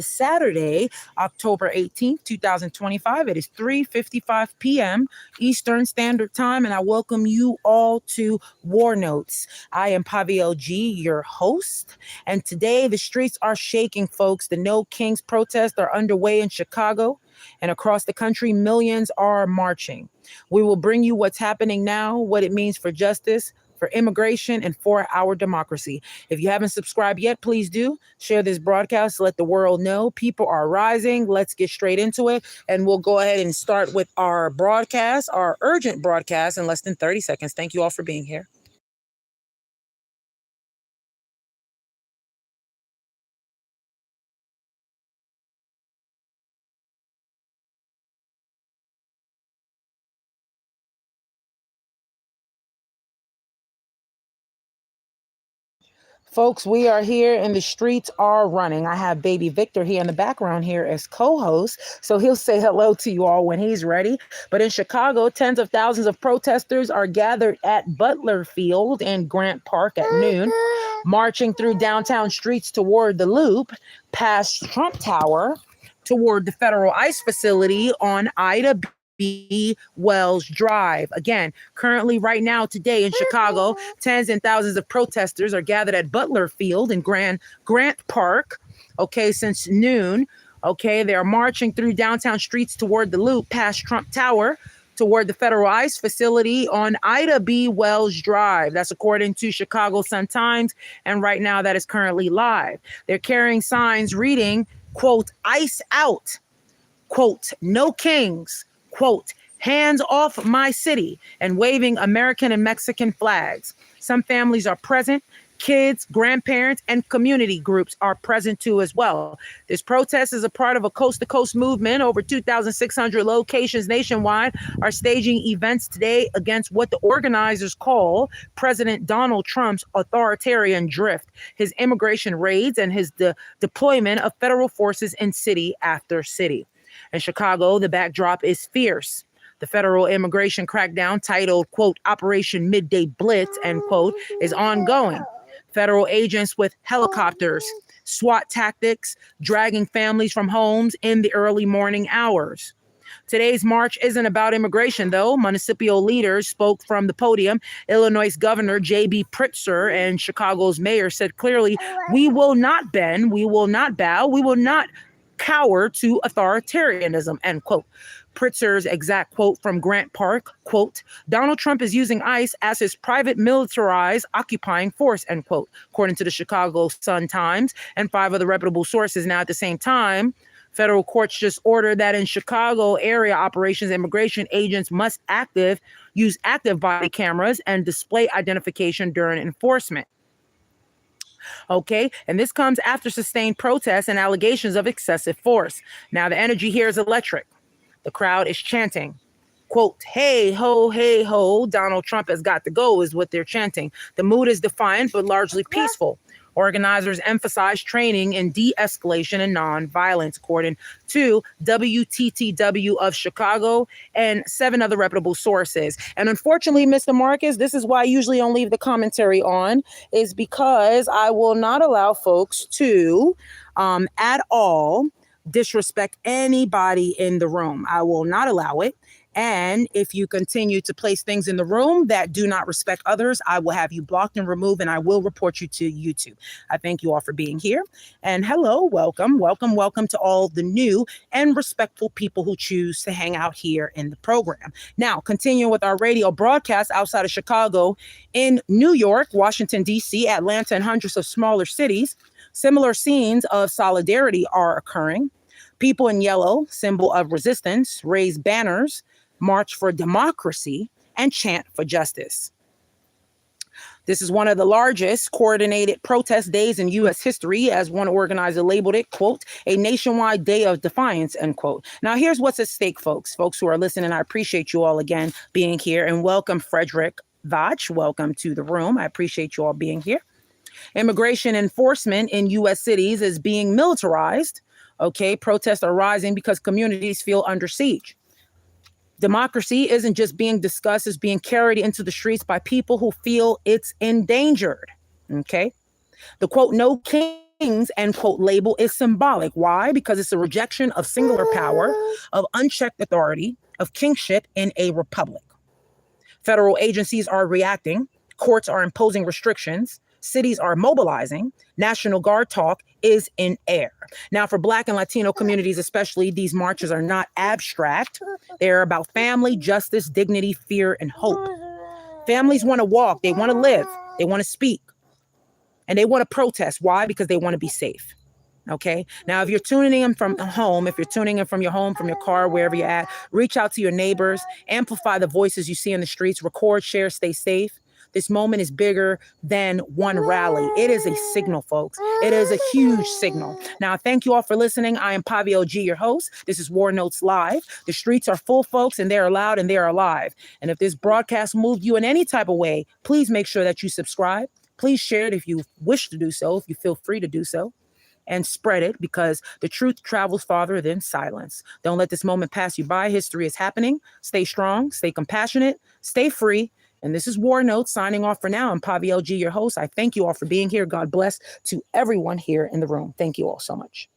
Saturday, October 18th, 2025. It is 3:55 p.m. Eastern Standard Time, and I welcome you all to War Notes. I am Paviel G, your host, and today the streets are shaking, folks. The No Kings protests are underway in Chicago, and across the country, millions are marching. We will bring you what's happening now, what it means for justice, for immigration, and for our democracy. If you haven't subscribed yet, please do. Share this broadcast. Let the world know people are rising. Let's get straight into it. And we'll go ahead and start with our broadcast, our urgent broadcast in less than 30 seconds. Thank you all for being here. Folks, we are here and the streets are running. I have baby Victor here in the background here as co-host, so he'll say hello to you all when he's ready. But in Chicago, tens of thousands of protesters are gathered at Butler Field and Grant Park at noon, marching through downtown streets toward the Loop, past Trump Tower, toward the federal ICE facility on Ida B. Wells Drive. Again, currently right now, today in Chicago, tens and thousands of protesters are gathered at Butler Field and Grant Park, okay, since noon. Okay, they are marching through downtown streets toward the Loop, past Trump Tower, toward the federal ICE facility on Ida B. Wells Drive. That's according to Chicago Sun-Times, and right now that is currently live. They're carrying signs reading, quote, "ICE out," quote, "No Kings," quote, "Hands off my city," and waving American and Mexican flags. Some families are present. Kids, grandparents, and community groups are present too as well. This protest is a part of a coast-to-coast movement. Over 2,600 locations nationwide are staging events today against what the organizers call President Donald Trump's authoritarian drift, his immigration raids, and his deployment of federal forces in city after city. In Chicago, the backdrop is fierce. The federal immigration crackdown, titled, quote, "Operation Midday Blitz," end quote, is ongoing. Federal agents with helicopters, SWAT tactics, dragging families from homes in the early morning hours. Today's march isn't about immigration, though. Municipal leaders spoke from the podium. Illinois Governor J.B. Pritzker and Chicago's mayor said clearly, "We will not bend, we will not bow, we will not cower to authoritarianism," end quote. Pritzker's exact quote from Grant Park, quote, "Donald Trump is using ICE as his private militarized occupying force," end quote, according to the Chicago Sun-Times and 5 other reputable sources. Now, at the same time, federal courts just ordered that in Chicago area operations, immigration agents must use active body cameras and display identification during enforcement. Okay, and this comes after sustained protests and allegations of excessive force. Now, the energy here is electric. The crowd is chanting, quote, "Hey ho, Donald Trump has got to go," is what they're chanting. The mood is defiant but largely peaceful. Organizers emphasize training in de-escalation and non-violence, according to WTTW of Chicago and 7 other reputable sources. And unfortunately, Mr. Marcus, this is why I usually don't leave the commentary on, is because I will not allow folks to at all disrespect anybody in the room. I will not allow it. And if you continue to place things in the room that do not respect others, I will have you blocked and removed, and I will report you to YouTube. I thank you all for being here. And hello, welcome to all the new and respectful people who choose to hang out here in the program. Now, continuing with our radio broadcast outside of Chicago, in New York, Washington, D.C., Atlanta, and hundreds of smaller cities, similar scenes of solidarity are occurring. People in yellow, symbol of resistance, raise banners, march for democracy, and chant for justice. This is one of the largest coordinated protest days in U.S. history, as one organizer labeled it, quote, "a nationwide day of defiance," end quote. Now, here's what's at stake, folks who are listening. I appreciate you all again being here, and welcome, Frederick Vach. Welcome to the room. I appreciate you all being here. Immigration enforcement in U.S. cities is being militarized. Okay, protests are rising because communities feel under siege. Democracy isn't just being discussed, it's being carried into the streets by people who feel it's endangered. Okay, the quote, "No King king's, end quote, label is symbolic. Why? Because it's a rejection of singular power, of unchecked authority, of kingship in a republic. Federal agencies are reacting. Courts are imposing restrictions. Cities are mobilizing. National Guard talk is in air. Now, for Black and Latino communities especially, these marches are not abstract. They're about family, justice, dignity, fear, and hope. Families want to walk. They want to live. They want to speak. And they want to protest. Why? Because they want to be safe. Okay. Now, if you're tuning in from home, if you're tuning in from your home, from your car, wherever you're at, reach out to your neighbors, amplify the voices you see in the streets, record, share, stay safe. This moment is bigger than one rally. It is a signal, folks. It is a huge signal. Now, thank you all for listening. I am Pavio G, your host. This is War Notes Live. The streets are full, folks, and they're loud and they're alive. And if this broadcast moved you in any type of way, please make sure that you subscribe. Please share it if you wish to do so, if you feel free to do so. And spread it, because the truth travels farther than silence. Don't let this moment pass you by. History is happening. Stay strong, stay compassionate, stay free. And this is War Notes signing off for now. I'm Pavi LG, your host. I thank you all for being here. God bless to everyone here in the room. Thank you all so much.